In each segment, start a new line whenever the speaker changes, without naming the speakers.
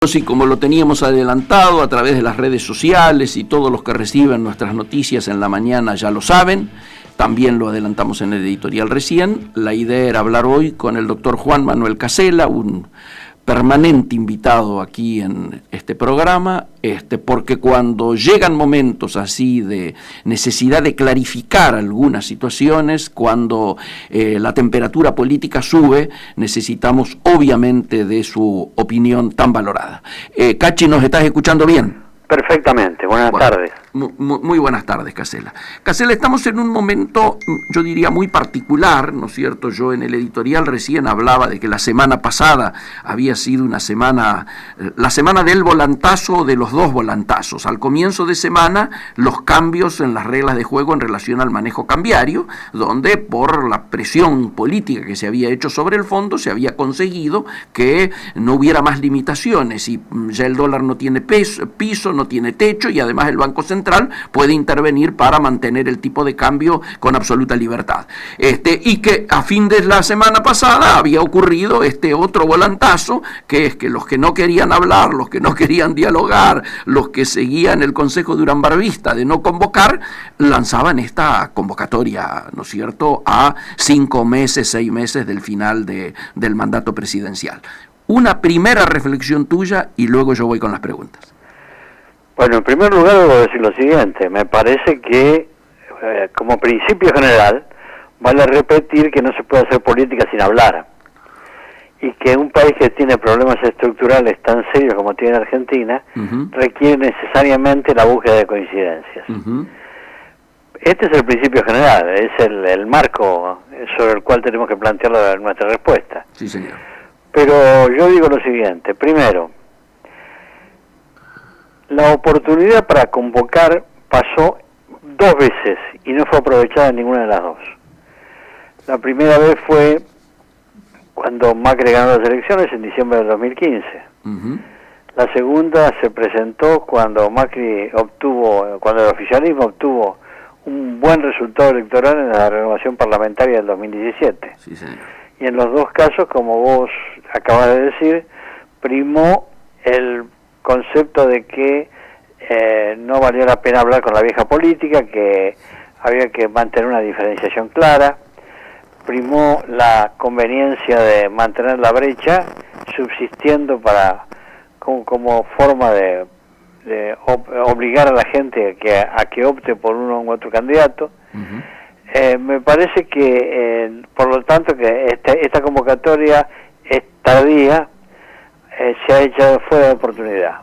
Y como lo teníamos adelantado a través de las redes sociales y todos los que reciben nuestras noticias en la mañana ya lo saben, también lo adelantamos en el editorial recién, la idea era hablar hoy con el doctor Juan Manuel Casella, un permanente invitado aquí en este programa, porque cuando llegan momentos así de necesidad de clarificar algunas situaciones, cuando la temperatura política sube, necesitamos obviamente de su opinión tan valorada. Cachi, ¿nos estás escuchando bien?
Perfectamente, buenas tardes.
Muy buenas tardes, Casella. Casella, estamos en un momento, yo diría, muy particular, ¿no es cierto? Yo en el editorial recién hablaba de que la semana pasada había sido una semana, la semana del volantazo, de los dos volantazos. Al comienzo de semana, los cambios en las reglas de juego en relación al manejo cambiario, donde por la presión política que se había hecho sobre el fondo, se había conseguido que no hubiera más limitaciones y ya el dólar no tiene piso, no tiene techo y además el Banco Central puede intervenir para mantener el tipo de cambio con absoluta libertad. Y que a fin de la semana pasada había ocurrido este otro volantazo, que es que los que no querían hablar, los que no querían dialogar, los que seguían el consejo de Urambarbista de no convocar, lanzaban esta convocatoria, ¿no es cierto?, a 5 meses, 6 meses del final del mandato presidencial. Una primera reflexión tuya y luego yo voy con las preguntas.
Bueno, en primer lugar debo decir lo siguiente, me parece que como principio general vale repetir que no se puede hacer política sin hablar y que un país que tiene problemas estructurales tan serios como tiene Argentina requiere necesariamente la búsqueda de coincidencias. Este es el principio general, es el marco sobre el cual tenemos que plantear nuestra respuesta.
Sí, señor.
Pero yo digo lo siguiente, primero, la oportunidad para convocar pasó 2 veces y no fue aprovechada en ninguna de las dos. La primera vez fue cuando Macri ganó las elecciones en diciembre del 2015. La segunda se presentó cuando cuando el oficialismo obtuvo un buen resultado electoral en la renovación parlamentaria del 2017.
Sí, señor. Y
en los dos casos, como vos acabas de decir, primó el concepto de que no valía la pena hablar con la vieja política, que había que mantener una diferenciación clara, primó la conveniencia de mantener la brecha subsistiendo como forma de obligar a la gente a que opte por uno u otro candidato. Me parece que, por lo tanto, que esta convocatoria es tardía, se ha echado fuera de oportunidad.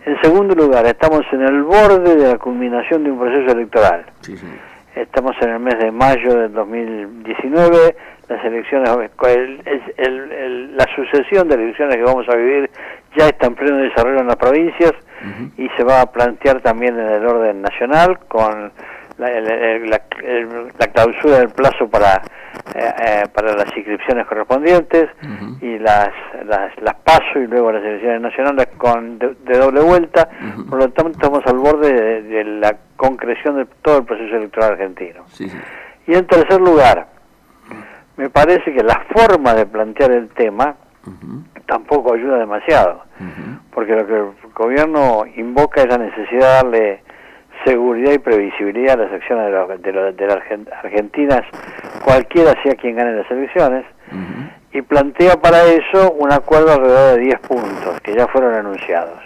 En segundo lugar, estamos en el borde de la culminación de un proceso electoral.
Sí, sí.
Estamos en el mes de mayo del 2019, las elecciones, la sucesión de elecciones que vamos a vivir ya está en pleno desarrollo en las provincias y se va a plantear también en el orden nacional con la clausura del plazo para las inscripciones correspondientes y las PASO y luego las elecciones nacionales de doble vuelta. Por lo tanto, estamos al borde de la concreción de todo el proceso electoral argentino.
Sí, sí.
Y en tercer lugar, me parece que la forma de plantear el tema tampoco ayuda demasiado, porque lo que el gobierno invoca es la necesidad de darle seguridad y previsibilidad a las acciones de las argentinas, cualquiera sea quien gane las elecciones, y plantea para eso un acuerdo alrededor de 10 puntos que ya fueron anunciados.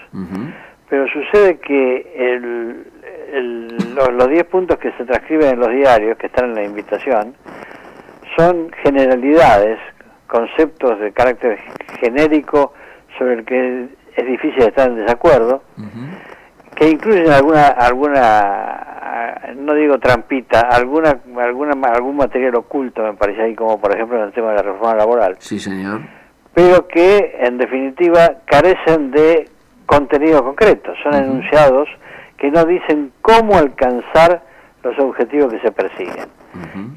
Pero sucede que los 10 puntos que se transcriben en los diarios, que están en la invitación, son generalidades, conceptos de carácter genérico sobre el que es difícil estar en desacuerdo, que incluyen alguna no digo trampita, algún material oculto, me parece ahí, como por ejemplo en el tema de la reforma laboral.
Sí, señor.
Pero que en definitiva carecen de contenido concreto, son enunciados que no dicen cómo alcanzar los objetivos que se persiguen.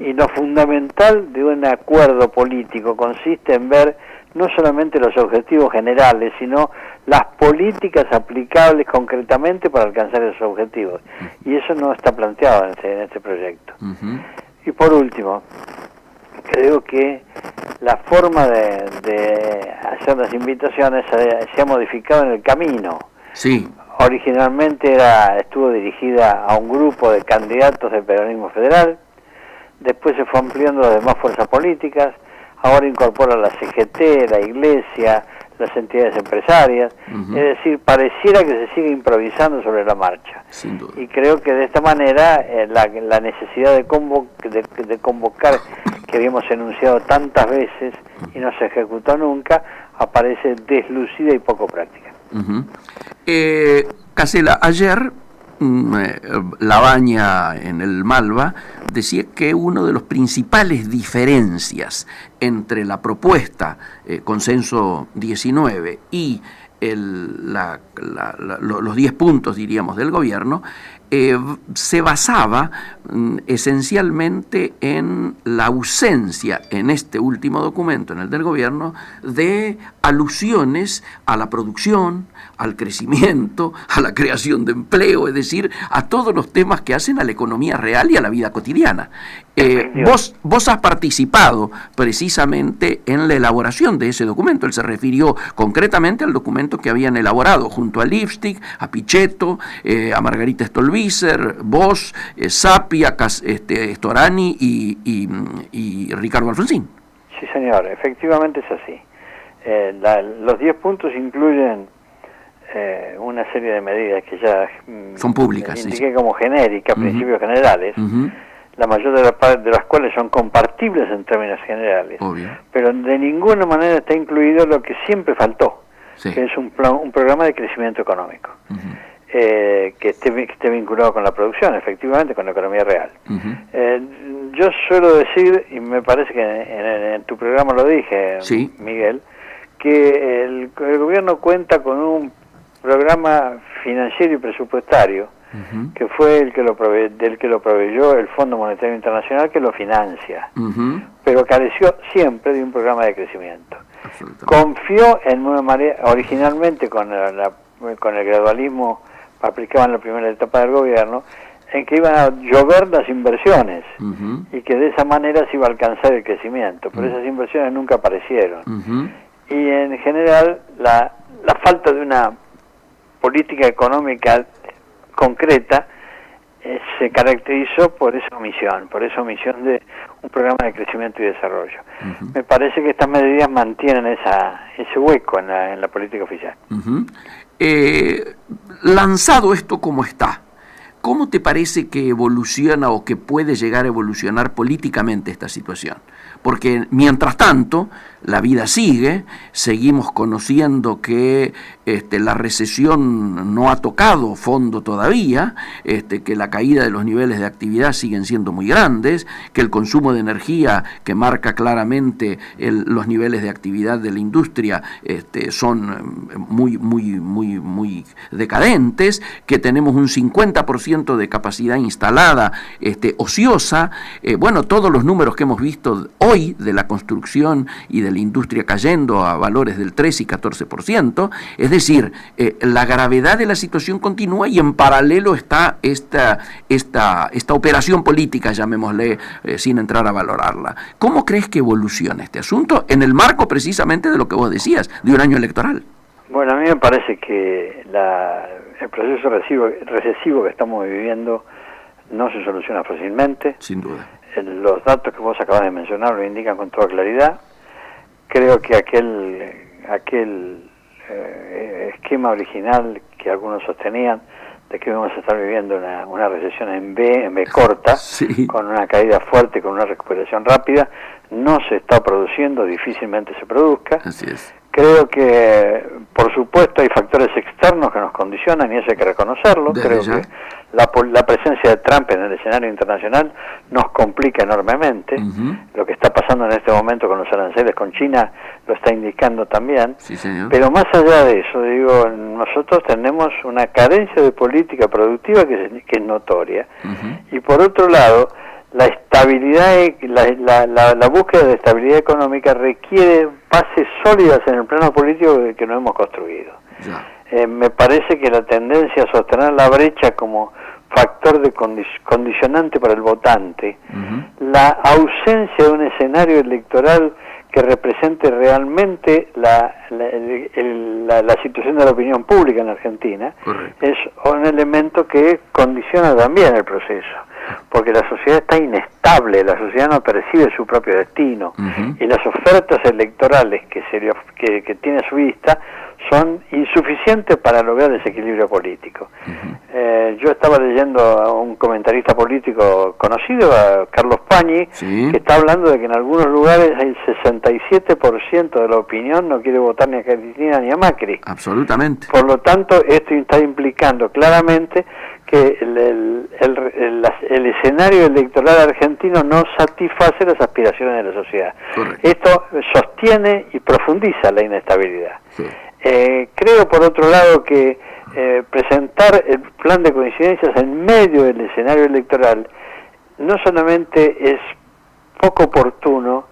Y lo fundamental de un acuerdo político consiste en ver no solamente los objetivos generales, sino las políticas aplicables concretamente para alcanzar esos objetivos. Y eso no está planteado en este proyecto. Y por último, creo que la forma de hacer las invitaciones se ha modificado en el camino.
Sí.
Originalmente estuvo dirigida a un grupo de candidatos del peronismo federal, después se fue ampliando a las demás fuerzas políticas, ahora incorpora la CGT, la Iglesia, las entidades empresarias, es decir, pareciera que se sigue improvisando sobre la marcha.
Sin duda.
Y creo que de esta manera la necesidad de convocar, que habíamos enunciado tantas veces y no se ejecutó nunca, aparece deslucida y poco práctica.
Casella, ayer Labaña en el Malva decía que una de las principales diferencias entre la propuesta Consenso 19 y los 10 puntos, diríamos, del gobierno, se basaba esencialmente en la ausencia en este último documento, en el del gobierno, de alusiones a la producción, al crecimiento, a la creación de empleo, es decir, a todos los temas que hacen a la economía real y a la vida cotidiana. Vos has participado precisamente en la elaboración de ese documento. Él se refirió concretamente al documento que habían elaborado junto a Lipstick, a Pichetto, a Margarita Stolbizer, vos, Sapia, Storani y Ricardo Alfonsín.
Sí, señor, efectivamente es así. Los 10 puntos incluyen una serie de medidas que ya
son públicas,
indiqué como genéricas, principios generales, la mayor de las cuales son compartibles en términos generales.
Obvio.
Pero de ninguna manera está incluido lo que siempre faltó, que es un programa de crecimiento económico, que esté vinculado con la producción, efectivamente, con la economía real. Yo suelo decir, y me parece que en tu programa lo dije, Miguel, que el gobierno cuenta con un programa financiero y presupuestario que fue del que lo proveyó el Fondo Monetario Internacional, que lo financia, pero careció siempre de un programa de crecimiento. Confió en una manera, originalmente con el gradualismo aplicado en la primera etapa del gobierno, en que iban a llover las inversiones y que de esa manera se iba a alcanzar el crecimiento, pero esas inversiones nunca aparecieron. Y en general la falta de una política económica concreta se caracterizó por esa omisión de un programa de crecimiento y desarrollo. Me parece que estas medidas mantienen ese hueco en la política oficial.
Lanzado esto como está, ¿cómo te parece que evoluciona o que puede llegar a evolucionar políticamente esta situación? Porque mientras tanto, la vida sigue, seguimos conociendo que la recesión no ha tocado fondo todavía, que la caída de los niveles de actividad siguen siendo muy grandes, que el consumo de energía que marca claramente los niveles de actividad de la industria son muy decadentes, que tenemos un 50% de capacidad instalada ociosa, todos los números que hemos visto hoy de la construcción y de la industria cayendo a valores del 13 y 14%, es decir, la gravedad de la situación continúa y en paralelo está esta operación política, llamémosle, sin entrar a valorarla. ¿Cómo crees que evoluciona este asunto en el marco precisamente de lo que vos decías, de un año electoral?
Bueno, a mí me parece que el proceso recesivo que estamos viviendo no se soluciona fácilmente.
Sin duda.
Los datos que vos acabas de mencionar lo indican con toda claridad. Creo que aquel esquema original que algunos sostenían de que íbamos a estar viviendo una recesión en B corta, con una caída fuerte, con una recuperación rápida, no se está produciendo, difícilmente se produzca.
Así es.
Creo que, por supuesto, hay factores externos que nos condicionan y eso hay que reconocerlo. Creo que la presencia de Trump en el escenario internacional nos complica enormemente. Lo que está pasando en este momento con los aranceles con China lo está indicando también.
Sí, señor.
Pero más allá de eso, digo, nosotros tenemos una carencia de política productiva que es notoria. Y por otro lado, la estabilidad, la búsqueda de estabilidad económica requiere bases sólidas en el plano político que no hemos construido. Me parece que la tendencia a sostener la brecha como factor de condicionante para el votante, la ausencia de un escenario electoral que represente realmente la situación de la opinión pública en Argentina. Correcto. Es un elemento que condiciona también el proceso, porque la sociedad está inestable, la sociedad no percibe su propio destino, y las ofertas electorales que tiene a su vista son insuficientes para lograr ese equilibrio político. Yo estaba leyendo a un comentarista político conocido, a Carlos Pañi, que está hablando de que en algunos lugares el 67% de la opinión no quiere votar ni a Cristina ni a Macri.
Absolutamente.
Por lo tanto, esto está implicando claramente que el escenario electoral argentino no satisface las aspiraciones de la sociedad. Correcto. Esto sostiene y profundiza la inestabilidad. Sí. Creo, por otro lado, que presentar el plan de coincidencias en medio del escenario electoral no solamente es poco oportuno,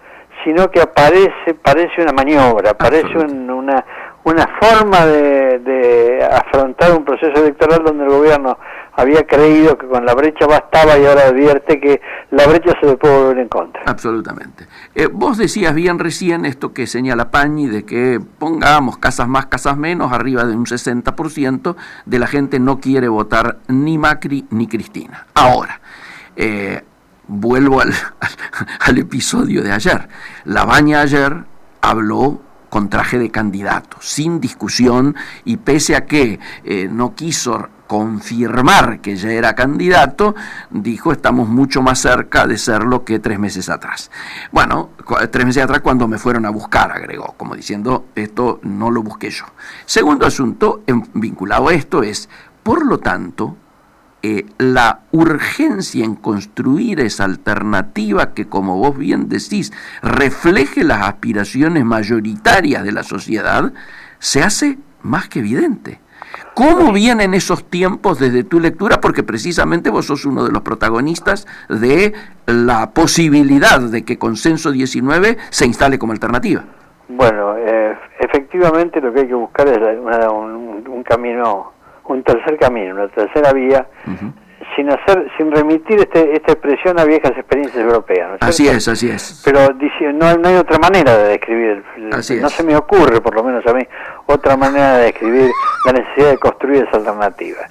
sino que parece una maniobra, parece una forma de afrontar un proceso electoral donde el gobierno había creído que con la brecha bastaba y ahora advierte que la brecha se le puede volver en contra.
Absolutamente. Vos decías bien recién esto que señala Pañi, de que pongamos casas más, casas menos, arriba de un 60% de la gente no quiere votar ni Macri ni Cristina. Ahora, vuelvo al episodio de ayer. Labaña ayer habló con traje de candidato, sin discusión, y pese a que no quiso confirmar que ya era candidato, dijo: estamos mucho más cerca de serlo que 3 meses atrás. Bueno, 3 meses atrás cuando me fueron a buscar, agregó, como diciendo, esto no lo busqué yo. Segundo asunto vinculado a esto es, por lo tanto, la urgencia en construir esa alternativa que, como vos bien decís, refleje las aspiraciones mayoritarias de la sociedad, se hace más que evidente. ¿Cómo vienen esos tiempos desde tu lectura? Porque precisamente vos sos uno de los protagonistas de la posibilidad de que Consenso 19 se instale como alternativa.
Bueno, efectivamente lo que hay que buscar es un camino, un tercer camino, una tercera vía, sin remitir esta expresión a viejas experiencias europeas, ¿no es cierto?
Así es.
Pero no hay otra manera de describir, no se me ocurre, por lo menos a mí, otra manera de describir la necesidad de construir esa alternativa.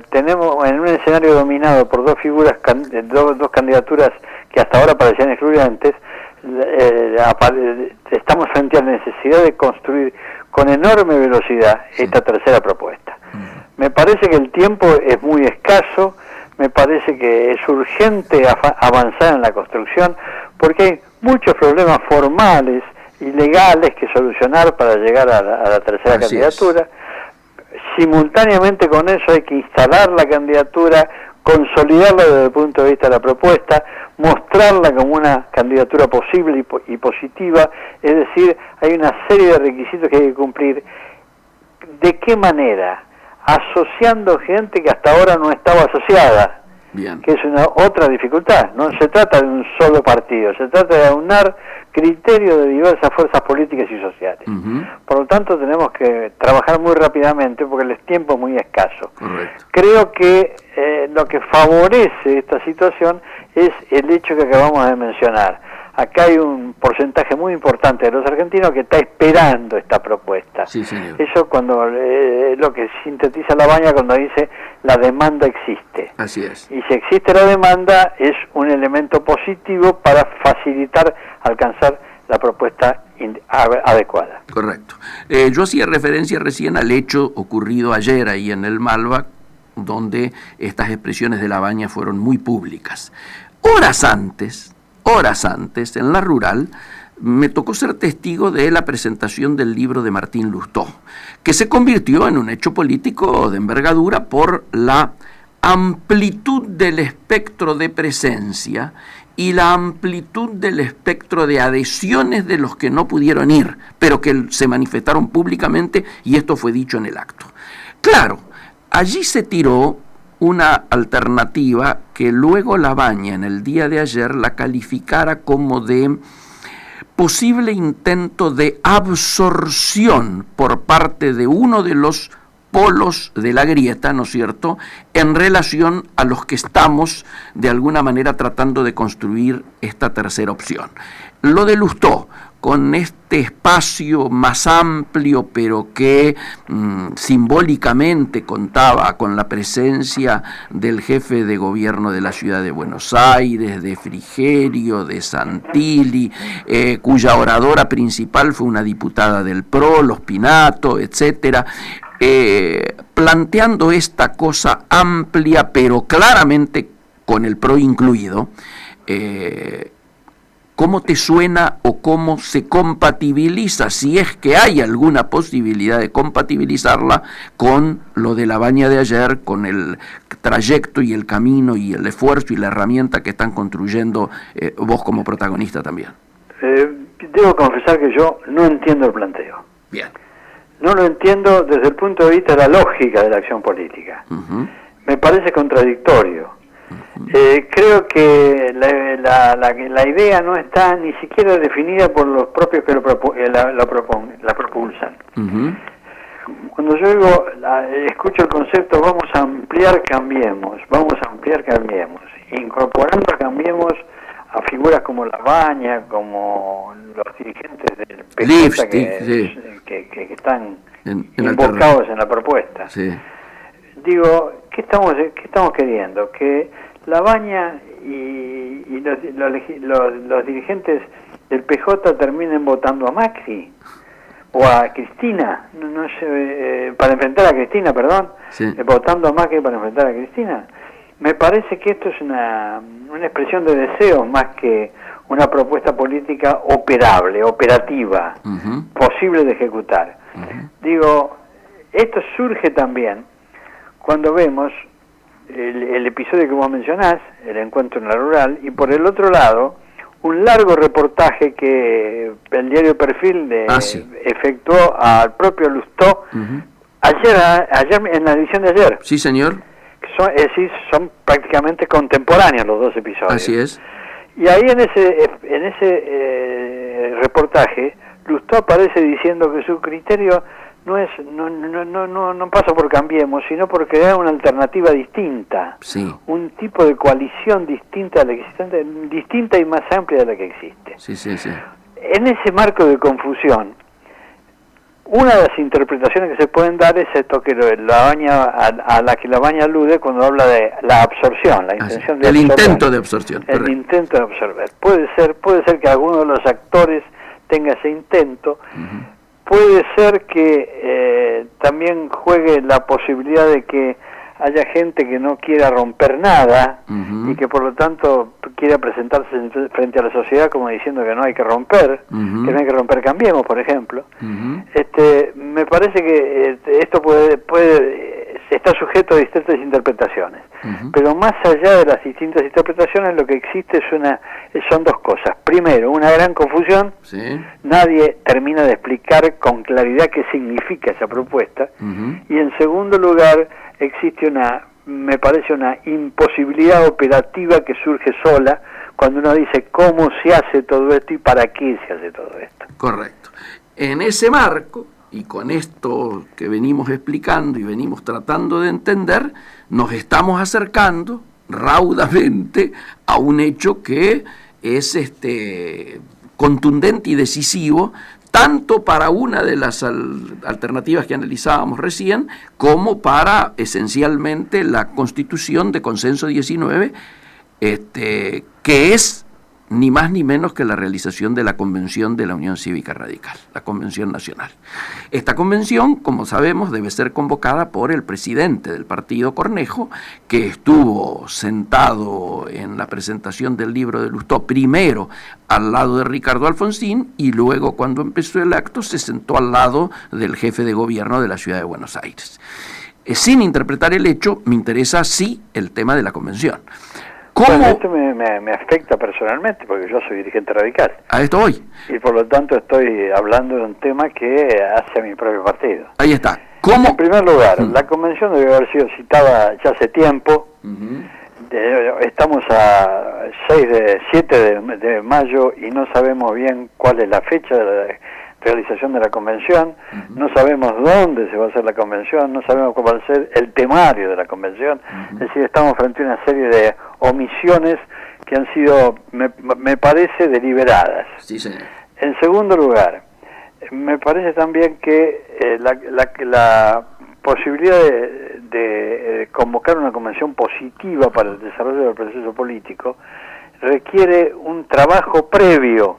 Tenemos en un escenario dominado por dos figuras, dos candidaturas que hasta ahora parecían excluyentes, estamos frente a la necesidad de construir con enorme velocidad esta tercera propuesta. Me parece que el tiempo es muy escaso, me parece que es urgente avanzar en la construcción, porque hay muchos problemas formales y legales que solucionar para llegar a la tercera candidatura. Simultáneamente con eso hay que instalar la candidatura, consolidarla desde el punto de vista de la propuesta, mostrarla como una candidatura posible y positiva, es decir, hay una serie de requisitos que hay que cumplir. ¿De qué manera? Asociando gente que hasta ahora no estaba asociada, bien, que es otra dificultad. No se trata de un solo partido, se trata de aunar criterios de diversas fuerzas políticas y sociales. Por lo tanto, tenemos que trabajar muy rápidamente porque el tiempo es muy escaso. Correcto. Creo que lo que favorece esta situación es el hecho que acabamos de mencionar. Acá hay un porcentaje muy importante de los argentinos que está esperando esta propuesta. Sí, señor. Eso cuando lo que sintetiza Labaña cuando dice la demanda existe. Así es. Y si existe la demanda es un elemento positivo para facilitar alcanzar la propuesta adecuada.
Correcto. Yo hacía referencia recién al hecho ocurrido ayer ahí en el Malva, donde estas expresiones de Labaña fueron muy públicas. Horas antes, en la Rural, me tocó ser testigo de la presentación del libro de Martín Lustó, que se convirtió en un hecho político de envergadura por la amplitud del espectro de presencia y la amplitud del espectro de adhesiones de los que no pudieron ir, pero que se manifestaron públicamente, y esto fue dicho en el acto. Claro, allí se tiró una alternativa que luego Labaña en el día de ayer la calificara como de posible intento de absorción por parte de uno de los polos de la grieta, ¿no es cierto?, en relación a los que estamos de alguna manera tratando de construir esta tercera opción. Lo de Lustó, con este espacio más amplio, pero que simbólicamente contaba con la presencia del jefe de gobierno de la ciudad de Buenos Aires, de Frigerio, de Santilli, cuya oradora principal fue una diputada del PRO, Los Pinato, etcétera, planteando esta cosa amplia, pero claramente con el PRO incluido. ¿Cómo te suena o cómo se compatibiliza, si es que hay alguna posibilidad de compatibilizarla con lo de la Baña de ayer, con el trayecto y el camino y el esfuerzo y la herramienta que están construyendo vos como protagonista también?
Debo confesar que yo no entiendo el planteo.
Bien.
No lo entiendo desde el punto de vista de la lógica de la acción política. Me parece contradictorio. Creo que la idea no está ni siquiera definida por los propios que la propulsan. Cuando yo digo, escucho el concepto vamos a ampliar, cambiemos, incorporando Cambiemos a figuras como La Baña, como los dirigentes del PJ que están invocados en la propuesta.
Sí.
Digo, ¿qué estamos queriendo? Que La Baña y los dirigentes del PJ terminen votando a Macri o a Cristina, no sé, para enfrentar a Cristina, perdón, votando a Macri para enfrentar a Cristina. Me parece que esto es una expresión de deseos más que una propuesta política operable, operativa, posible de ejecutar. Digo, esto surge también cuando vemos el episodio que vos mencionás, el encuentro en la rural, y por el otro lado, un largo reportaje que el diario Perfil efectuó al propio Lustó ayer en la edición de ayer.
Sí, señor.
Es decir, son prácticamente contemporáneos los dos episodios.
Así es.
Y ahí en ese reportaje, Lustó aparece diciendo que su criterio no pasa por Cambiemos, sino por crear una alternativa distinta, un tipo de coalición distinta a la existente, distinta y más amplia de la que existe. En ese marco de confusión, una de las interpretaciones que se pueden dar es esto que La Baña, a la que La Baña alude cuando habla de la absorción, la intención de absorber.
Intento de absorción.
El intento de absorber. Puede ser que alguno de los actores tenga ese intento. Puede ser que también juegue la posibilidad de que haya gente que no quiera romper nada y que por lo tanto quiera presentarse frente a la sociedad como diciendo que no hay que romper, que no hay que romper Cambiemos, por ejemplo. Me parece que esto está sujeto a distintas interpretaciones, pero más allá de las distintas interpretaciones lo que existe son dos cosas. Primero, una gran confusión, nadie termina de explicar con claridad qué significa esa propuesta, y en segundo lugar existe me parece una imposibilidad operativa que surge sola cuando uno dice cómo se hace todo esto y para qué se hace todo esto.
Correcto. En ese marco, y con esto que venimos explicando y venimos tratando de entender, nos estamos acercando raudamente a un hecho que es contundente y decisivo, tanto para una de las alternativas que analizábamos recién, como para esencialmente la constitución de Consenso 19, que es ni más ni menos que la realización de la Convención de la Unión Cívica Radical, la Convención Nacional. Esta convención, como sabemos, debe ser convocada por el presidente del partido, Cornejo, que estuvo sentado en la presentación del libro de Lustó, primero al lado de Ricardo Alfonsín, y luego, cuando empezó el acto, se sentó al lado del jefe de gobierno de la ciudad de Buenos Aires. Sin interpretar el hecho, me interesa sí el tema de la convención.
Bueno, esto me afecta personalmente, porque yo soy dirigente radical.
A esto voy.
Y por lo tanto estoy hablando de un tema que hace a mi propio partido.
Ahí está. ¿Cómo?
En primer lugar, la convención debe haber sido citada ya hace tiempo. Estamos a 7 de mayo y no sabemos bien cuál es la fecha realización de la convención, no sabemos dónde se va a hacer la convención, no sabemos cuál va a ser el temario de la convención, es decir, estamos frente a una serie de omisiones que han sido, me parece, deliberadas.
Sí, señor.
En segundo lugar, me parece también que la posibilidad de convocar una convención positiva para el desarrollo del proceso político requiere un trabajo previo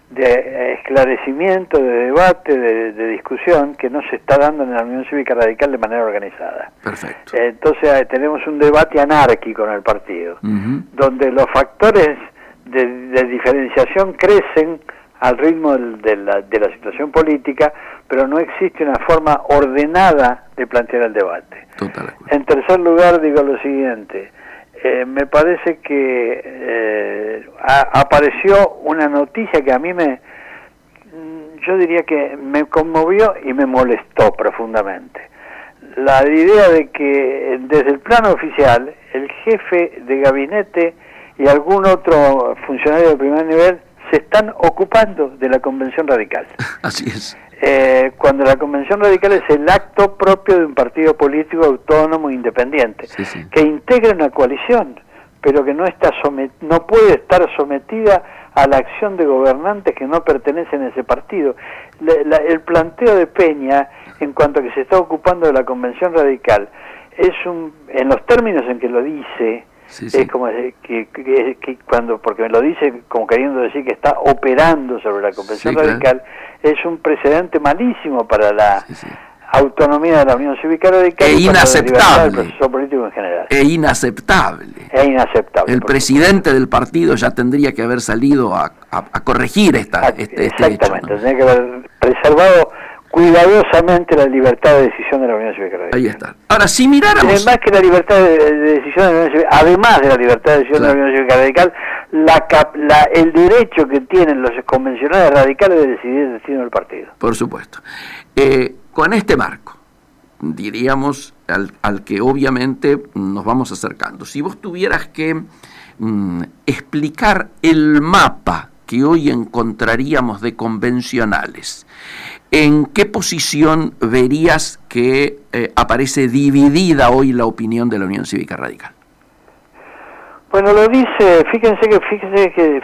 de esclarecimiento, de debate, de discusión que no se está dando en la Unión Cívica Radical de manera organizada.
Perfecto.
Entonces tenemos un debate anárquico en el partido, donde los factores de diferenciación crecen al ritmo de la situación política, pero no existe una forma ordenada de plantear el debate.
Total.
En tercer lugar, digo lo siguiente, me parece que apareció una noticia que a mí yo diría que me conmovió y me molestó profundamente. La idea de que desde el plano oficial, el jefe de gabinete y algún otro funcionario de primer nivel se están ocupando de la Convención Radical.
Así es.
Cuando la Convención Radical es el acto propio de un partido político autónomo e independiente, que integra una coalición, pero que no puede estar sometida a la acción de gobernantes que no pertenecen a ese partido. El planteo de Peña, en cuanto a que se está ocupando de la Convención Radical, en los términos en que lo dice, es como que porque me lo dice como queriendo decir que está operando sobre la Convención Radical, es un precedente malísimo para la autonomía de la Unión Cívica Radical
e inaceptable
del proceso político en general.
Inaceptable. El presidente del partido ya tendría que haber salido a corregir este
exactamente,
hecho, ¿no?
Tendría que haber preservado cuidadosamente la libertad de decisión de la Unión Cívica Radical.
Ahí está. Ahora, si miráramos...
Además que la libertad de decisión de la Unión Cívica, además de la libertad de decisión de la Unión Cívica Radical, el derecho que tienen los convencionales radicales de decidir el destino del partido.
Por supuesto. Con este marco, diríamos, al que obviamente nos vamos acercando, si vos tuvieras que explicar el mapa que hoy encontraríamos de convencionales, ¿en qué posición verías que aparece dividida hoy la opinión de la Unión Cívica Radical?
Bueno, lo dice,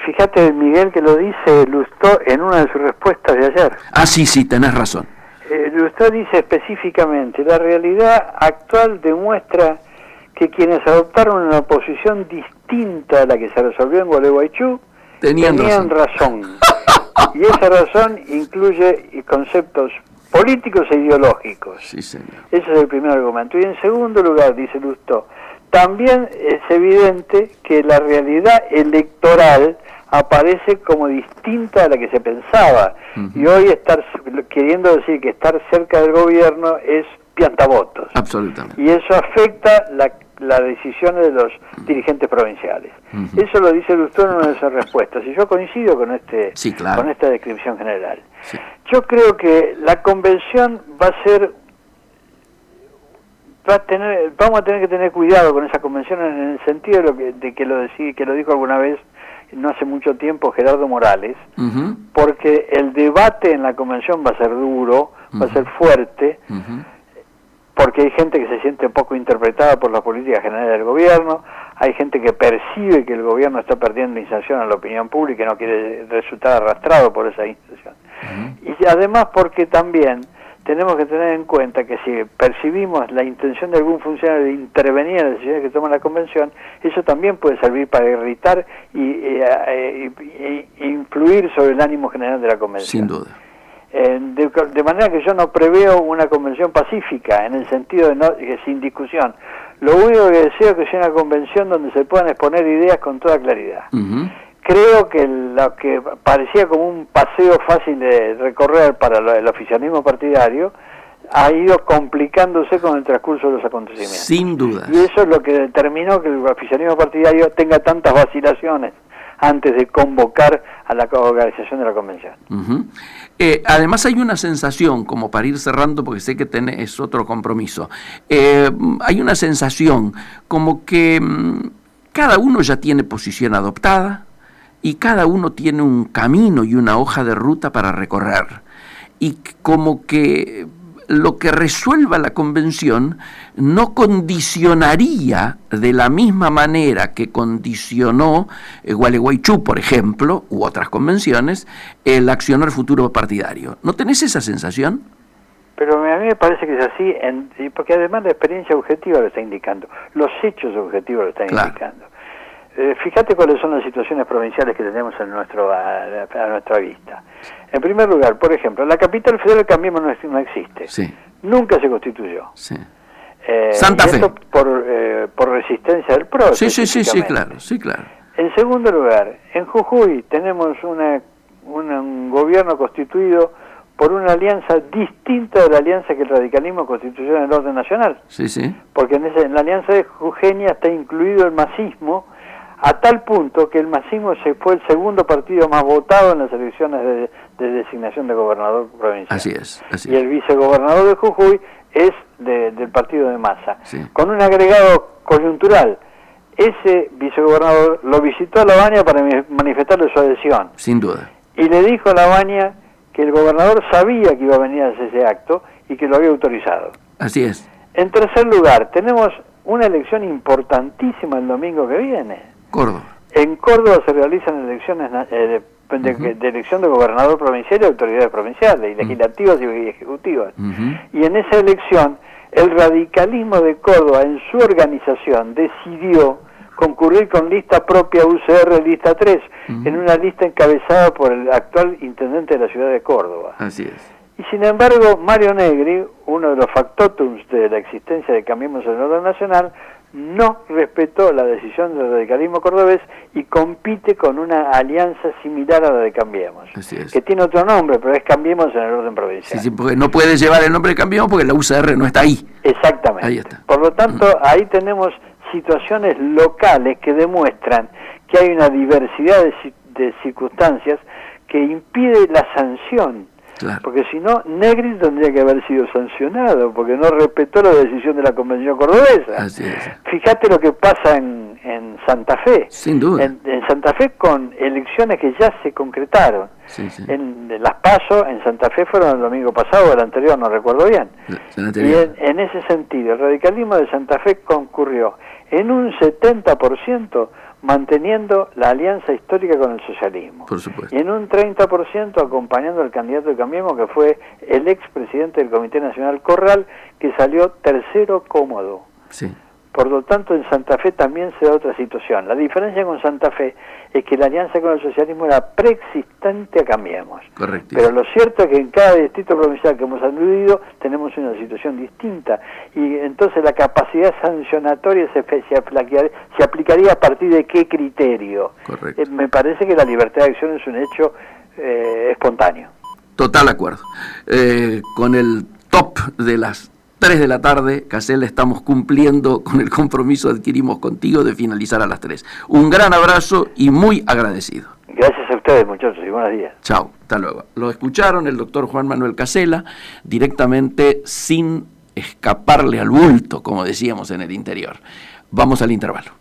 fíjate Miguel que lo dice Lustó en una de sus respuestas de ayer.
Ah, sí, tenés razón.
Lustó dice específicamente, la realidad actual demuestra que quienes adoptaron una posición distinta a la que se resolvió en Gualeguaychú tenían razón. Y esa razón incluye conceptos políticos e ideológicos.
Sí, señor.
Ese es el primer argumento. Y en segundo lugar, dice Lustó, también es evidente que la realidad electoral aparece como distinta a la que se pensaba. Y hoy queriendo decir que estar cerca del gobierno es piantavotos.
Absolutamente.
Y eso afecta las decisiones de los dirigentes provinciales. Eso lo dice Lustó en una de sus respuestas, y yo coincido con esta descripción general. Sí. Yo creo que la convención vamos a tener que tener cuidado con esa convención en el sentido de que lo dijo alguna vez, no hace mucho tiempo, Gerardo Morales, porque el debate en la convención va a ser duro, va a ser fuerte, porque hay gente que se siente poco interpretada por las políticas generales del gobierno, hay gente que percibe que el gobierno está perdiendo inserción a la opinión pública y no quiere resultar arrastrado por esa inserción. Y además porque también tenemos que tener en cuenta que si percibimos la intención de algún funcionario de intervenir en las decisiones que toma la convención, eso también puede servir para irritar y influir sobre el ánimo general de la convención.
Sin duda.
De manera que yo no preveo una convención pacífica, en el sentido de que sin discusión. Lo único que deseo es que sea una convención donde se puedan exponer ideas con toda claridad. Creo que lo que parecía como un paseo fácil de recorrer para el oficialismo partidario ha ido complicándose con el transcurso de los acontecimientos.
Sin duda.
Y eso es lo que determinó que el oficialismo partidario tenga tantas vacilaciones antes de convocar a la organización de la convención.
Además hay una sensación, como para ir cerrando porque sé que tenés otro compromiso, hay una sensación como que cada uno ya tiene posición adoptada y cada uno tiene un camino y una hoja de ruta para recorrer. y como que lo que resuelva la convención no condicionaría de la misma manera que condicionó Gualeguaychú, por ejemplo, u otras convenciones, el accionar futuro partidario. ¿No tenés esa sensación?
Pero a mí me parece que es así, porque además la experiencia objetiva lo está indicando, los hechos objetivos lo están indicando. Fíjate cuáles son las situaciones provinciales que tenemos a nuestra vista. En primer lugar, por ejemplo, la capital federal Cambiemos no existe.
Sí.
Nunca se constituyó.
Sí.
Santa Fe. Esto por resistencia del PRO.
Sí, claro.
En segundo lugar, en Jujuy tenemos un gobierno constituido por una alianza distinta de la alianza que el radicalismo constituyó en el orden nacional.
Sí.
Porque en la alianza de Jujeña está incluido el masismo, a tal punto que el masismo fue el segundo partido más votado en las elecciones de designación de gobernador provincial.
Así es.
Y el vicegobernador de Jujuy es del partido de Massa.
Sí.
Con un agregado coyuntural, ese vicegobernador lo visitó a Lavagna para manifestarle su adhesión.
Sin duda.
Y le dijo a Lavagna que el gobernador sabía que iba a venir a hacer ese acto y que lo había autorizado.
Así es.
En tercer lugar, tenemos una elección importantísima el domingo que viene.
Córdoba.
En Córdoba se realizan elecciones de elección de gobernador provincial y autoridades provinciales, legislativas y ejecutivas. Y en esa elección, el radicalismo de Córdoba, en su organización, decidió concurrir con lista propia UCR lista 3, en una lista encabezada por el actual intendente de la ciudad de Córdoba.
Así es.
Y sin embargo, Mario Negri, uno de los factotums de la existencia de Cambiemos en el orden nacional, no respetó la decisión del radicalismo cordobés y compite con una alianza similar a la de Cambiemos, que tiene otro nombre, pero es Cambiemos en el orden provincial.
Sí, porque no puede llevar el nombre de Cambiemos porque la UCR no está ahí.
Exactamente.
Ahí está.
Por lo tanto, ahí tenemos situaciones locales que demuestran que hay una diversidad de circunstancias que impide la sanción.
Claro.
Porque si no, Negri tendría que haber sido sancionado, porque no respetó la decisión de la Convención Cordobesa.
Así es.
Fíjate lo que pasa en Santa Fe.
Sin duda.
En Santa Fe con elecciones que ya se concretaron.
Sí.
En las PASO en Santa Fe fueron el domingo pasado o el anterior, no recuerdo bien. Y en ese sentido, el radicalismo de Santa Fe concurrió en un 70% manteniendo la alianza histórica con el socialismo.
Por supuesto.
Y en un 30% acompañando al candidato de Cambiemos, que fue el expresidente del Comité Nacional Corral, que salió tercero cómodo.
Sí.
Por lo tanto, en Santa Fe también se da otra situación. La diferencia con Santa Fe es que la alianza con el socialismo era preexistente a Cambiemos.
Correcto.
Pero lo cierto es que en cada distrito provincial que hemos aludido tenemos una situación distinta. Y entonces la capacidad sancionatoria se aplicaría a partir de qué criterio.
Correcto.
Me parece que la libertad de acción es un hecho espontáneo.
Total acuerdo. Con el top de las 3 de la tarde, Casella, estamos cumpliendo con el compromiso que adquirimos contigo de finalizar a las 3. Un gran abrazo y muy agradecido.
Gracias a ustedes, muchachos, y buenos días.
Chao, hasta luego. Lo escucharon el doctor Juan Manuel Casella, directamente sin escaparle al bulto, como decíamos en el interior. Vamos al intervalo.